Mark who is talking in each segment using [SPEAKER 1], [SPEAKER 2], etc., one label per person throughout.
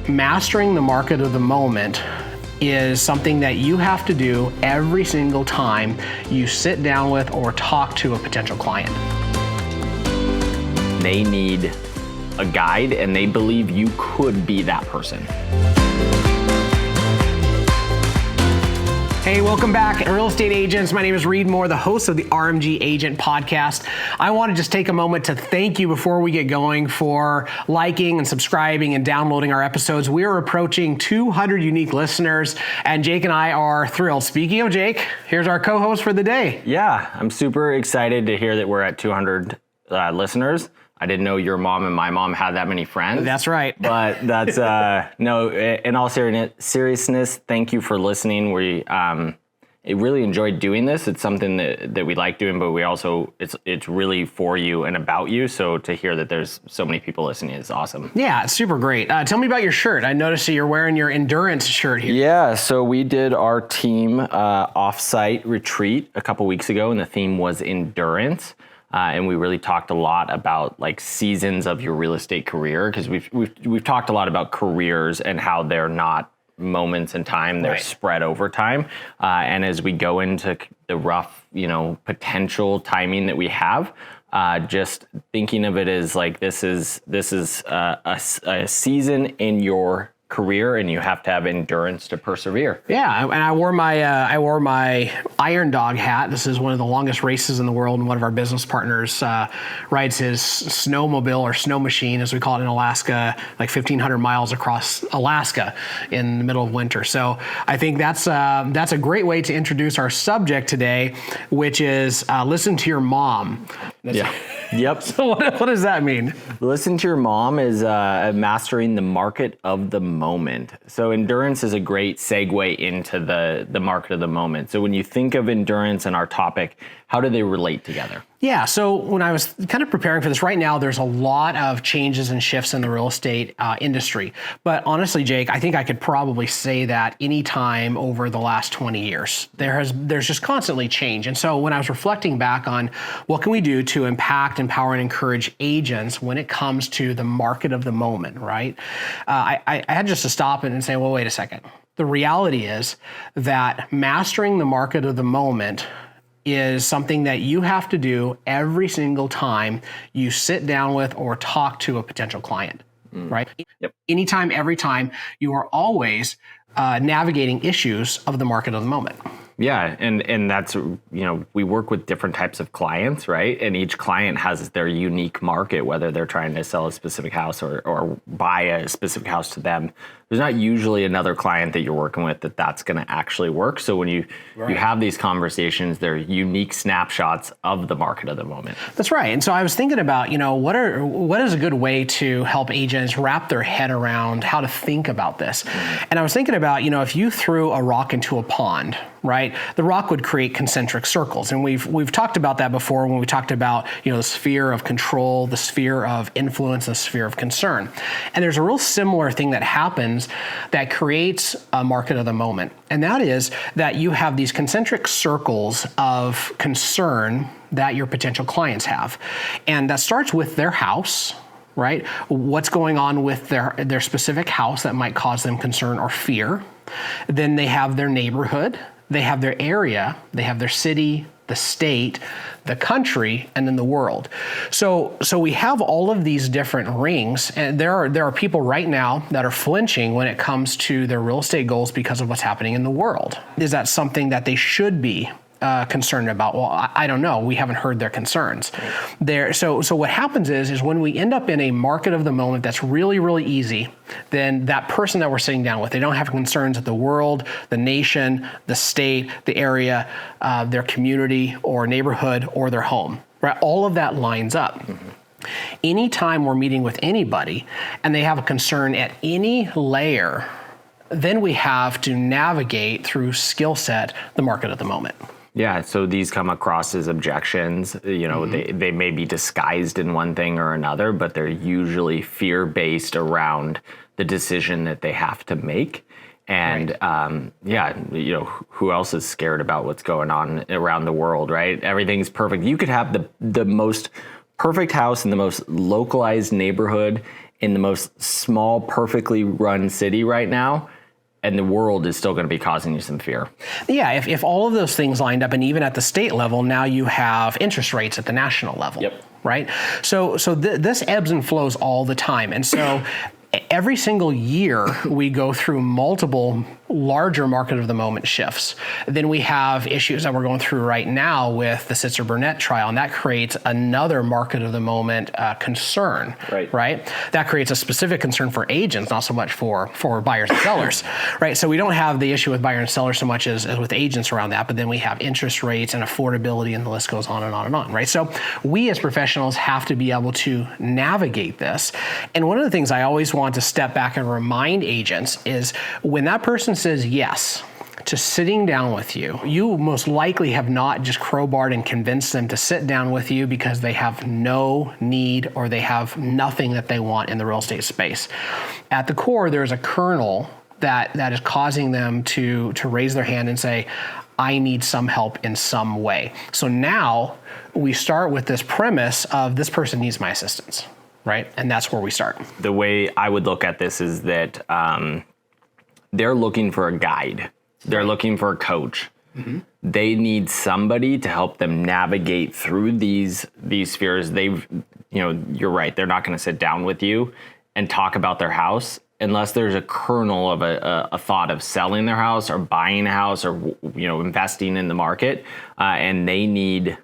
[SPEAKER 1] Mastering the market of the moment is something that you have to do every single time you sit down with or talk to a potential client.
[SPEAKER 2] They need a guide and they believe you could be that person.
[SPEAKER 1] Hey, welcome back, real estate agents. My name is Reed Moore, the host of the RMG Agent Podcast. I want to just take a moment to thank you before we get going for liking and subscribing and downloading our episodes. We are approaching 200 unique listeners, and Jake and I are thrilled. Speaking of Jake, here's our co-host for the day.
[SPEAKER 2] Yeah, I'm super excited to hear that we're at 200 listeners. I didn't know your mom and my mom had that many friends.
[SPEAKER 1] That's right.
[SPEAKER 2] But that's, no, in all seriousness, thank you for listening. We really enjoyed doing this. It's something that we like doing, but we also, it's really for you and about you. So to hear that there's so many people listening is awesome.
[SPEAKER 1] Yeah, it's super great. Tell me about your shirt. I noticed that you're wearing your endurance shirt here.
[SPEAKER 2] Yeah, so we did our team off-site retreat a couple weeks ago, and the theme was endurance. And we really talked a lot about like seasons of your real estate career, because we've talked a lot about careers and how they're not moments in time, they're
[SPEAKER 1] right.
[SPEAKER 2] spread over time. And as we go into the rough, potential timing that we have, just thinking of it as like this is a season in your career, and you have to have endurance to persevere.
[SPEAKER 1] Yeah, and I wore my Iron Dog hat. This is one of the longest races in the world, and one of our business partners rides his snowmobile or snow machine, as we call it in Alaska, like 1,500 miles across Alaska in the middle of winter. So I think that's a great way to introduce our subject today, which is listen to your mom.
[SPEAKER 2] Yeah. Yep.
[SPEAKER 1] So what does that mean?
[SPEAKER 2] Listen to your mom is mastering the market of the moment. So endurance is a great segue into the market of the moment. So when you think of endurance and our topic, how do they relate together?
[SPEAKER 1] Yeah, so when I was kind of preparing for this, right now there's a lot of changes and shifts in the real estate industry. But honestly, Jake, I think I could probably say that any time over the last 20 years, there's just constantly change. And so when I was reflecting back on what can we do to impact, empower, and encourage agents when it comes to the market of the moment, right? I had just to stop and say, well, wait a second. The reality is that mastering the market of the moment is something that you have to do every single time you sit down with or talk to a potential client, right?
[SPEAKER 2] Yep.
[SPEAKER 1] Anytime, every time, you are always navigating issues of the market of the moment.
[SPEAKER 2] Yeah, and that's, we work with different types of clients, right? And each client has their unique market, whether they're trying to sell a specific house or buy a specific house to them. There's not usually another client that you're working with that's going to actually work. So when you have these conversations, they're unique snapshots of the market of the moment.
[SPEAKER 1] That's right. And so I was thinking about, what is a good way to help agents wrap their head around how to think about this? And I was thinking about, if you threw a rock into a pond, right? The rock would create concentric circles. And we've talked about that before when we talked about, the sphere of control, the sphere of influence, the sphere of concern. And there's a real similar thing that happens that creates a market of the moment. And that is that you have these concentric circles of concern that your potential clients have. And that starts with their house, right? What's going on with their specific house that might cause them concern or fear. Then they have their neighborhood, they have their area, they have their city, the state, the country, and then the world. So we have all of these different rings, and there are people right now that are flinching when it comes to their real estate goals because of what's happening in the world. Is that something that they should be concerned about? Well, I don't know. We haven't heard their concerns. So what happens is when we end up in a market of the moment that's really, really easy, then that person that we're sitting down with, they don't have concerns of the world, the nation, the state, the area, their community or neighborhood or their home, right? All of that lines up. Mm-hmm. Anytime we're meeting with anybody and they have a concern at any layer, then we have to navigate through skill set the market of the moment.
[SPEAKER 2] Yeah, so these come across as objections. They may be disguised in one thing or another, but they're usually fear-based around the decision that they have to make. And who else is scared about what's going on around the world, right? Everything's perfect. You could have the most perfect house in the most localized neighborhood in the most small, perfectly run city right now, and the world is still going to be causing you some fear.
[SPEAKER 1] Yeah, if all of those things lined up, and even at the state level, now you have interest rates at the national level.
[SPEAKER 2] Yep.
[SPEAKER 1] Right? So this ebbs and flows all the time. And so every single year we go through multiple larger market of the moment shifts. Then we have issues that we're going through right now with the Sitzer-Burnett trial, and that creates another market of the moment concern, right? That creates a specific concern for agents, not so much for buyers and sellers, right? So we don't have the issue with buyer and seller so much as with agents around that, but then we have interest rates and affordability, and the list goes on and on and on, right? So we as professionals have to be able to navigate this. And one of the things I always want to step back and remind agents is when that person says yes to sitting down with you, you most likely have not just crowbarred and convinced them to sit down with you because they have no need or they have nothing that they want in the real estate space. At the core, there's a kernel that is causing them to raise their hand and say, I need some help in some way. So now we start with this premise of this person needs my assistance, right? And that's where we start.
[SPEAKER 2] The way I would look at this is that they're looking for a guide. They're looking for a coach. Mm-hmm. They need somebody to help them navigate through these fears. You're right. They're not going to sit down with you and talk about their house unless there's a kernel of a thought of selling their house or buying a house or investing in the market, and they need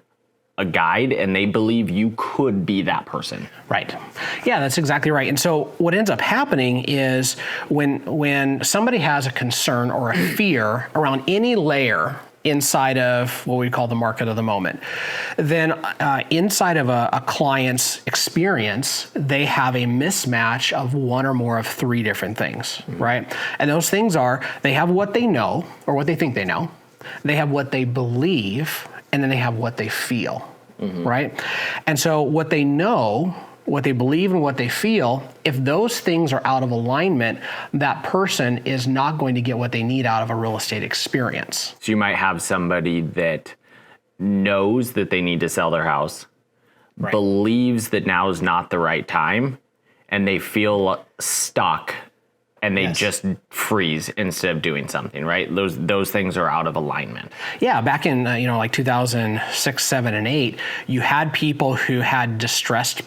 [SPEAKER 2] a guide, and they believe you could be that person.
[SPEAKER 1] Right. Yeah, that's exactly right. And so what ends up happening is when somebody has a concern or a fear around any layer inside of what we call the market of the moment, then inside of a client's experience, they have a mismatch of one or more of three different things, right? And those things are, they have what they know or what they think they know, they have what they believe, and then they have what they feel, right? And so what they know, what they believe, and what they feel, if those things are out of alignment, that person is not going to get what they need out of a real estate experience.
[SPEAKER 2] So you might have somebody that knows that they need to sell their house, believes that now is not the right time, and they feel stuck and they just freeze instead of doing something, right? Those things are out of alignment.
[SPEAKER 1] Yeah, back in like 2006, 7, and 8, you had people who had distressed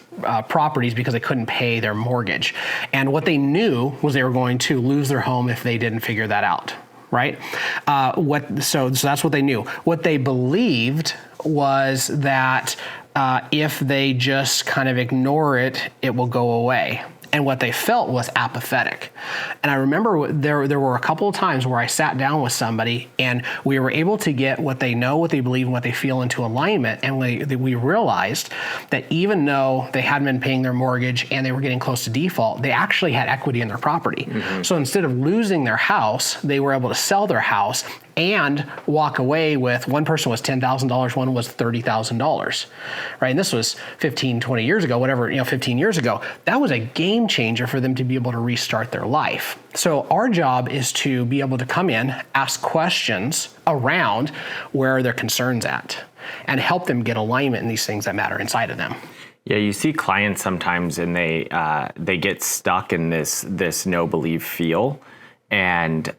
[SPEAKER 1] properties because they couldn't pay their mortgage, and what they knew was they were going to lose their home if they didn't figure that out, right? So that's what they knew. What they believed was that if they just kind of ignore it, it will go away. And what they felt was apathetic. And I remember there were a couple of times where I sat down with somebody and we were able to get what they know, what they believe, and what they feel into alignment. And we realized that even though they hadn't been paying their mortgage and they were getting close to default, they actually had equity in their property. Mm-hmm. So instead of losing their house, they were able to sell their house and walk away with, one person was $10,000, one was $30,000, right? And this was 15, 20 years ago, 15 years ago. That was a game changer for them to be able to restart their life. So our job is to be able to come in, ask questions around where are their concerns at, and help them get alignment in these things that matter inside of them.
[SPEAKER 2] Yeah, you see clients sometimes and they get stuck in this no believe feel, and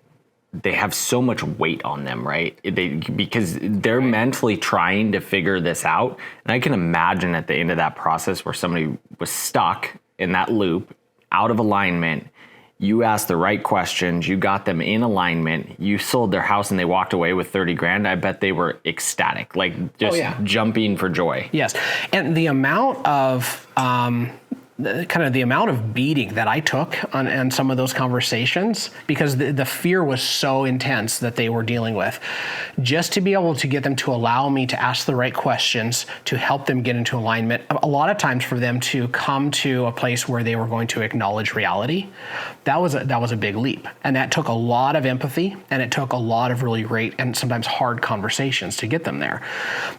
[SPEAKER 2] they have so much weight on them, right? Because they're mentally trying to figure this out. And I can imagine at the end of that process where somebody was stuck in that loop, out of alignment, you asked the right questions, you got them in alignment, you sold their house and they walked away with 30 grand. I bet they were ecstatic, like just jumping for joy.
[SPEAKER 1] Yes. And the amount of, the amount of beating that I took on some of those conversations, because the fear was so intense that they were dealing with, just to be able to get them to allow me to ask the right questions to help them get into alignment, a lot of times for them to come to a place where they were going to acknowledge reality, that was a big leap. And that took a lot of empathy, and it took a lot of really great and sometimes hard conversations to get them there.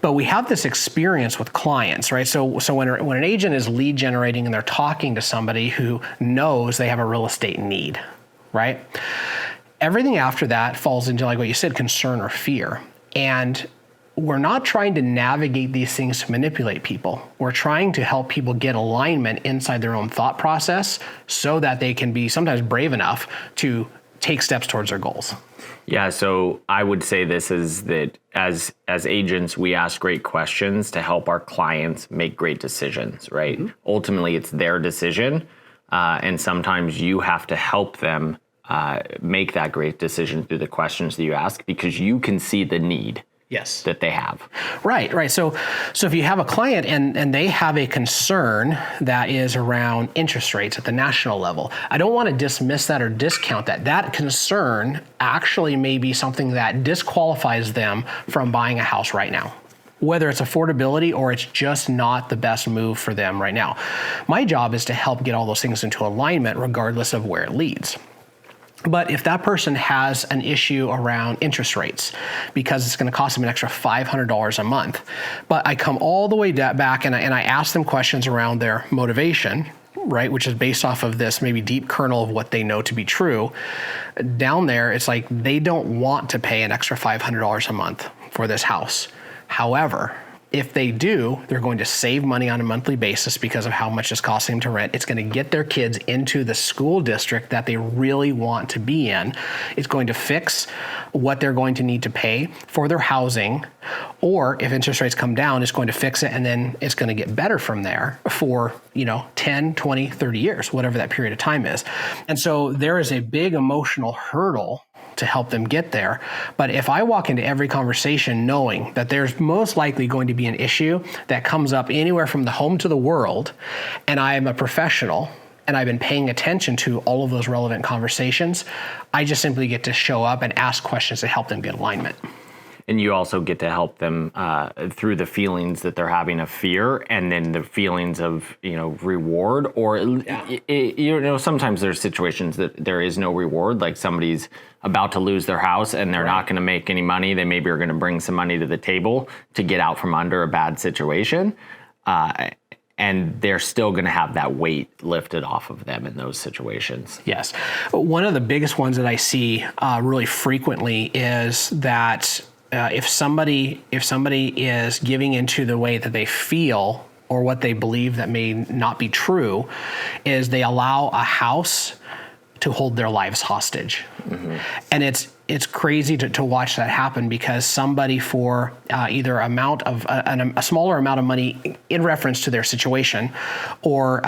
[SPEAKER 1] But we have this experience with clients, right? So when an agent is lead generating and they're talking to somebody who knows they have a real estate need, right? Everything after that falls into, like what you said, concern or fear. And we're not trying to navigate these things to manipulate people. We're trying to help people get alignment inside their own thought process so that they can be sometimes brave enough to take steps towards their goals.
[SPEAKER 2] Yeah, so I would say this is that as agents, we ask great questions to help our clients make great decisions, right? Mm-hmm. Ultimately, it's their decision, and sometimes you have to help them make that great decision through the questions that you ask because you can see the need.
[SPEAKER 1] Yes.
[SPEAKER 2] That they have.
[SPEAKER 1] Right. So if you have a client and they have a concern that is around interest rates at the national level, I don't want to dismiss that or discount that. That concern actually may be something that disqualifies them from buying a house right now, whether it's affordability or it's just not the best move for them right now. My job is to help get all those things into alignment regardless of where it leads. But if that person has an issue around interest rates because it's going to cost them an extra $500 a month, but I come all the way back and I ask them questions around their motivation, right, which is based off of this maybe deep kernel of what they know to be true, down there it's like they don't want to pay an extra $500 a month for this house. However, if they do, they're going to save money on a monthly basis because of how much it's costing them to rent. It's going to get their kids into the school district that they really want to be in. It's going to fix what they're going to need to pay for their housing. Or if interest rates come down, it's going to fix it and then it's going to get better from there for, 10, 20, 30 years, whatever that period of time is. And so there is a big emotional hurdle to help them get there. But if I walk into every conversation knowing that there's most likely going to be an issue that comes up anywhere from the home to the world, and I am a professional and I've been paying attention to all of those relevant conversations, I just simply get to show up and ask questions to help them get alignment.
[SPEAKER 2] And you also get to help them through the feelings that they're having of fear, and then the feelings of reward. Or sometimes there's situations that there is no reward, like somebody's about to lose their house and they're not going to make any money. They maybe are going to bring some money to the table to get out from under a bad situation, and they're still going to have that weight lifted off of them in those situations.
[SPEAKER 1] Yes, one of the biggest ones that I see really frequently is that. If somebody is giving into the way that they feel or what they believe that may not be true, is they allow a house to hold their lives hostage. Mm-hmm. And it's crazy to watch that happen because somebody for either a smaller amount of money in reference to their situation or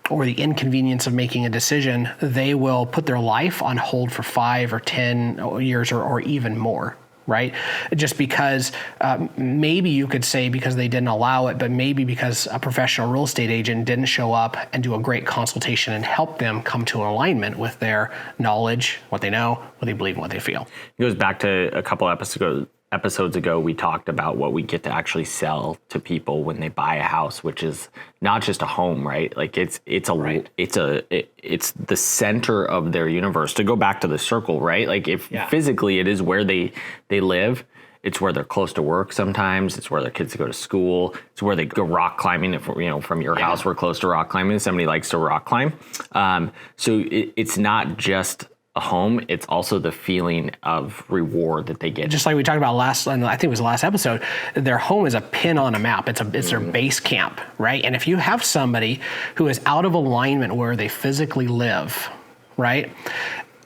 [SPEAKER 1] the inconvenience of making a decision, they will put their life on hold for 5 or 10 years or even more. Right? Just because maybe you could say because they didn't allow it, but maybe because a professional real estate agent didn't show up and do a great consultation and help them come to an alignment with their knowledge, what they know, what they believe, and what they feel. It
[SPEAKER 2] goes back to a couple episodes ago, we talked about what we get to actually sell to people when they buy a house, which is not just a home, right? Like it's the center of their universe. To go back to the circle, right? Like if physically it is where they live, it's where they're close to work sometimes. It's where their kids go to school. It's where they go rock climbing. If from your house, we're close to rock climbing. Somebody likes to rock climb. So it's not just a home, it's also the feeling of reward that they get. Just like we talked about I think it was the last episode, their home is a pin on a map. It's their base camp, right? And if you have somebody who is out of alignment where they physically live, right?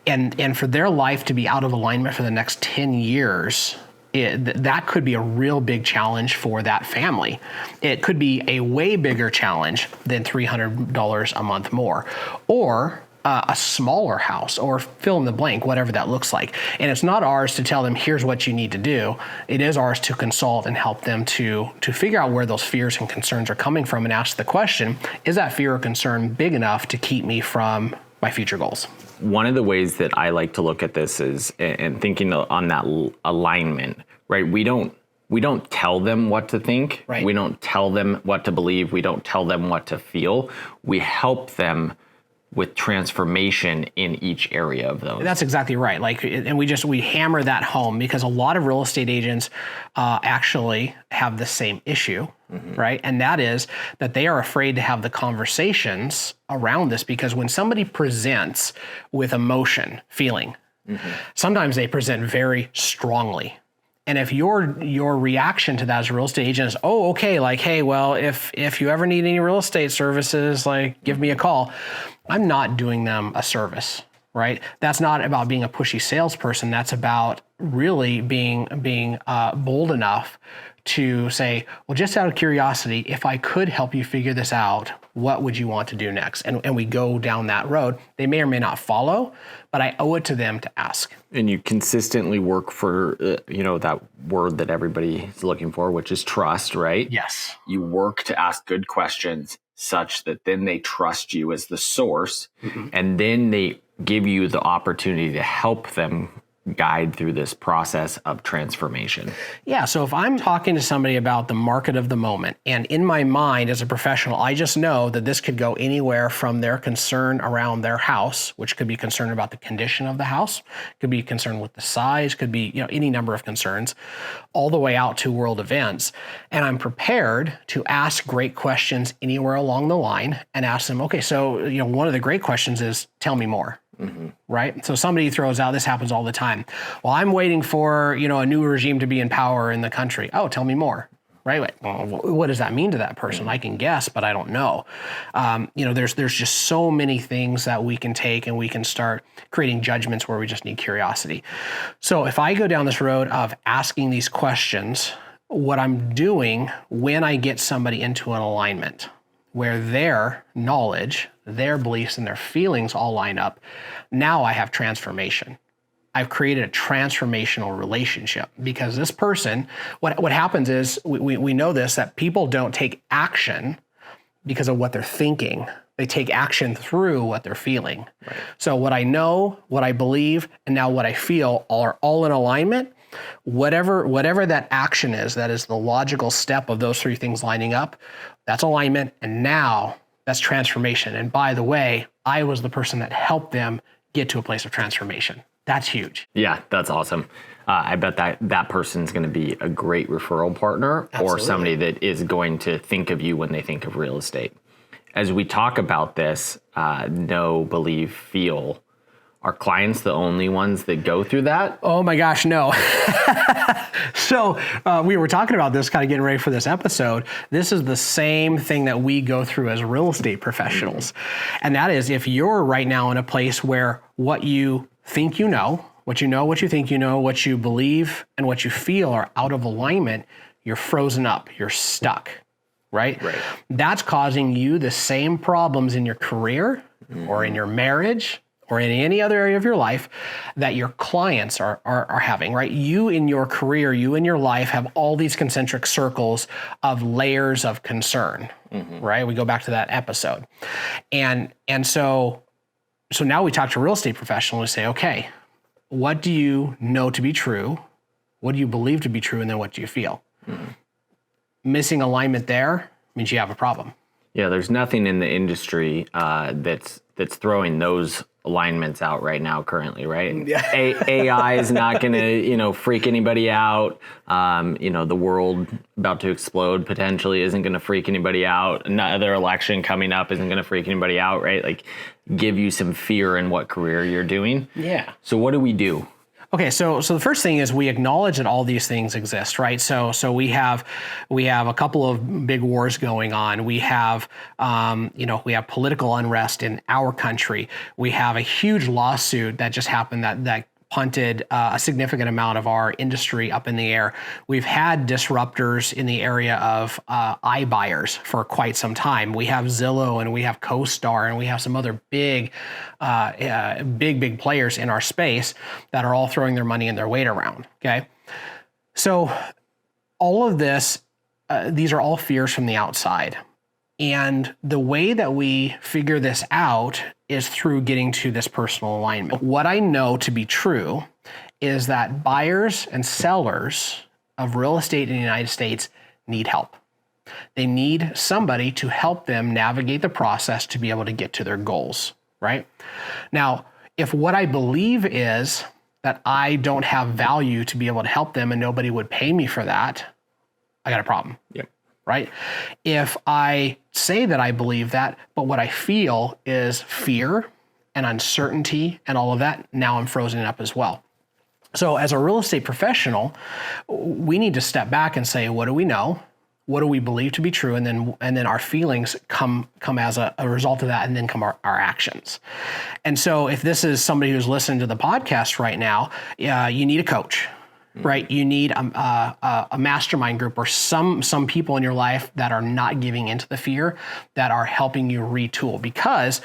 [SPEAKER 2] And for their life to be out of alignment for the next 10 years, that could be a real big challenge for that family. It could be a way bigger challenge than $300 a month more, or a smaller house, or fill in the blank, whatever that looks like. And it's not ours to tell them, here's what you need to do. It is ours to consult and help them to figure out where those fears and concerns are coming from and ask the question, is that fear or concern big enough to keep me from my future goals? One of the ways that I like to look at this is, and thinking on that alignment, right? We don't tell them what to think. Right. We don't tell them what to believe. We don't tell them what to feel. We help them with transformation in each area of those. That's exactly right. And we hammer that home because a lot of real estate agents actually have the same issue, right? And that is that they are afraid to have the conversations around this because when somebody presents with emotion, feeling, sometimes they present very strongly.
[SPEAKER 1] And if your reaction to that as a real estate agent is, oh, okay, like, hey, well, if you ever need any real estate services, like, give me a call. I'm not doing them a service, right? That's not about being a pushy salesperson. That's about really being bold enough to say, well, just out of curiosity, if I could help you figure this out, what would you want to do next? And we go down that road. They may or may not follow, but I owe it to them to ask.
[SPEAKER 2] And you consistently work for, that word that everybody is looking for, which is trust, right?
[SPEAKER 1] Yes.
[SPEAKER 2] You work to ask good questions such that then they trust you as the source, and then they give you the opportunity to help them guide through this process of transformation.
[SPEAKER 1] Yeah, so if I'm talking to somebody about the market of the moment, and in my mind as a professional, I just know that this could go anywhere from their concern around their house, which could be concerned about the condition of the house, could be concerned with the size, could be any number of concerns, all the way out to world events. And I'm prepared to ask great questions anywhere along the line and ask them, okay, so one of the great questions is, tell me more. Right? So somebody throws out, this happens all the time. Well, I'm waiting for, a new regime to be in power in the country. Oh, tell me more. Right? Well, what does that mean to that person? I can guess, but I don't know. There's just so many things that we can take, and we can start creating judgments where we just need curiosity. So if I go down this road of asking these questions, what I'm doing when I get somebody into an alignment where their knowledge, their beliefs, and their feelings all line up, now I have transformation. I've created a transformational relationship, because this person, what happens is, we know this, that people don't take action because of what they're thinking. They take action through what they're feeling. Right. So what I know, what I believe, and now what I feel are all in alignment. Whatever that action is, that is the logical step of those three things lining up, that's alignment, and now that's transformation. And by the way, I was the person that helped them get to a place of transformation. That's huge.
[SPEAKER 2] Yeah, that's awesome. I bet that person's going to be a great referral partner. Absolutely. Or somebody that is going to think of you when they think of real estate. As we talk about this, know, believe, feel, are clients the only ones that go through that?
[SPEAKER 1] Oh my gosh, no. So we were talking about this, kind of getting ready for this episode. This is the same thing that we go through as real estate professionals. And that is, if you're right now in a place where what you think you know, what you think you know, what you believe, and what you feel are out of alignment, you're frozen up, you're stuck, right? That's causing you the same problems in your career or in your marriage or in any other area of your life that your clients are having, right? You in your career, you in your life have all these concentric circles of layers of concern, right? We go back to that episode. And so now we talk to a real estate professional and say, okay, what do you know to be true? What do you believe to be true? And then what do you feel? Missing alignment there means you have a problem.
[SPEAKER 2] Yeah, there's nothing in the industry that's throwing those alignments out right now currently, right? Yeah. AI is not going to, freak anybody out. The world about to explode potentially isn't going to freak anybody out. Another election coming up isn't going to freak anybody out, right? Like, give you some fear in what career you're doing. Yeah. So what do we do?
[SPEAKER 1] Okay, so the first thing is we acknowledge that all these things exist, right? So we have a couple of big wars going on. We have we have political unrest in our country. We have a huge lawsuit that just happened that punted a significant amount of our industry up in the air. We've had disruptors in the area of iBuyers for quite some time. We have Zillow and we have CoStar and we have some other big players in our space that are all throwing their money and their weight around, okay? So all of this, these are all fears from the outside. And the way that we figure this out is through getting to this personal alignment. What I know to be true is that buyers and sellers of real estate in the United States need help. They need somebody to help them navigate the process to be able to get to their goals, right? Now, if what I believe is that I don't have value to be able to help them and nobody would pay me for that, I got a problem.
[SPEAKER 2] Yep.
[SPEAKER 1] Right? If I say that I believe that, but what I feel is fear and uncertainty and all of that, now I'm frozen up as well. So as a real estate professional, we need to step back and say, what do we know? What do we believe to be true? And then our feelings come as a result of that, and then come our actions. And so if this is somebody who's listening to the podcast right now, you need a coach, right? You need a mastermind group, or some people in your life that are not giving into the fear, that are helping you retool. Because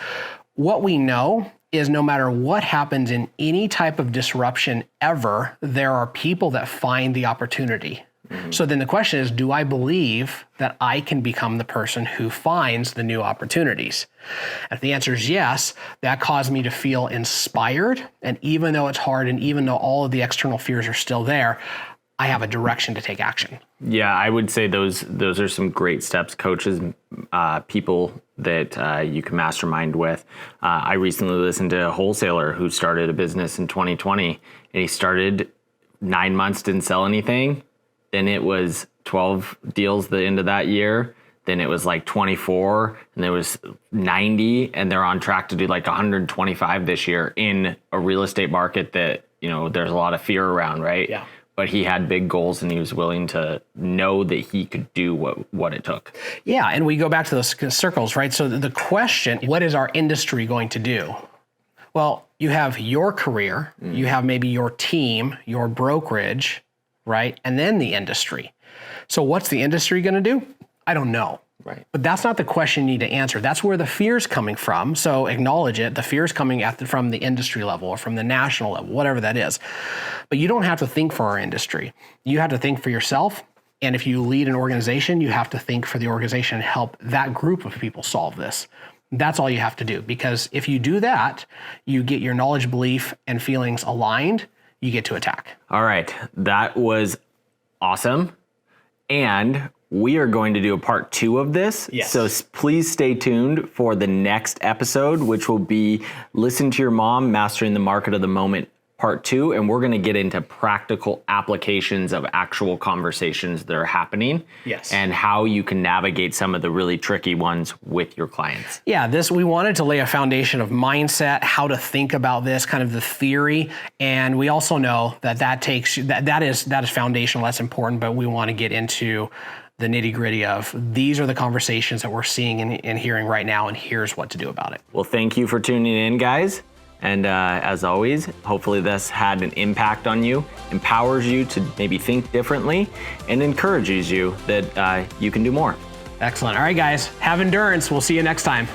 [SPEAKER 1] what we know is, no matter what happens in any type of disruption ever, there are people that find the opportunity. So then the question is, do I believe that I can become the person who finds the new opportunities? If the answer is yes, that caused me to feel inspired. And even though it's hard, and even though all of the external fears are still there, I have a direction to take action.
[SPEAKER 2] Yeah, I would say those are some great steps. Coaches, people that you can mastermind with. I recently listened to a wholesaler who started a business in 2020, and he started 9 months, didn't sell anything. Then it was 12 deals the end of that year. Then it was like 24, and there was 90, and they're on track to do like 125 this year in a real estate market that, there's a lot of fear around, right?
[SPEAKER 1] Yeah.
[SPEAKER 2] But he had big goals, and he was willing to know that he could do what it took.
[SPEAKER 1] Yeah, and we go back to those circles, right? So the question, what is our industry going to do? Well, you have your career, you have maybe your team, your brokerage, right? And then the industry. So what's the industry going to do? I don't know.
[SPEAKER 2] Right.
[SPEAKER 1] But that's not the question you need to answer. That's where the fear's coming from. So acknowledge it. The fear's coming from the industry level, or from the national level, whatever that is. But you don't have to think for our industry. You have to think for yourself. And if you lead an organization, you have to think for the organization and help that group of people solve this. That's all you have to do. Because if you do that, you get your knowledge, belief, and feelings aligned, you get to attack.
[SPEAKER 2] All right. That was awesome. And we are going to do a part 2 of this.
[SPEAKER 1] Yes.
[SPEAKER 2] So please stay tuned for the next episode, which will be Listen to Your Mom, Mastering the Market of the Moment, part 2. And we're going to get into practical applications of actual conversations that are happening.
[SPEAKER 1] Yes.
[SPEAKER 2] And how you can navigate some of the really tricky ones with your clients.
[SPEAKER 1] Yeah, we wanted to lay a foundation of mindset, how to think about this, kind of the theory. And we also know that is foundational, that's important, but we want to get into the nitty-gritty of, these are the conversations that we're seeing and hearing right now, and here's what to do about it.
[SPEAKER 2] Well, thank you for tuning in, guys. And as always, hopefully this had an impact on you, empowers you to maybe think differently, and encourages you that you can do more.
[SPEAKER 1] Excellent. All right, guys, have endurance. We'll see you next time.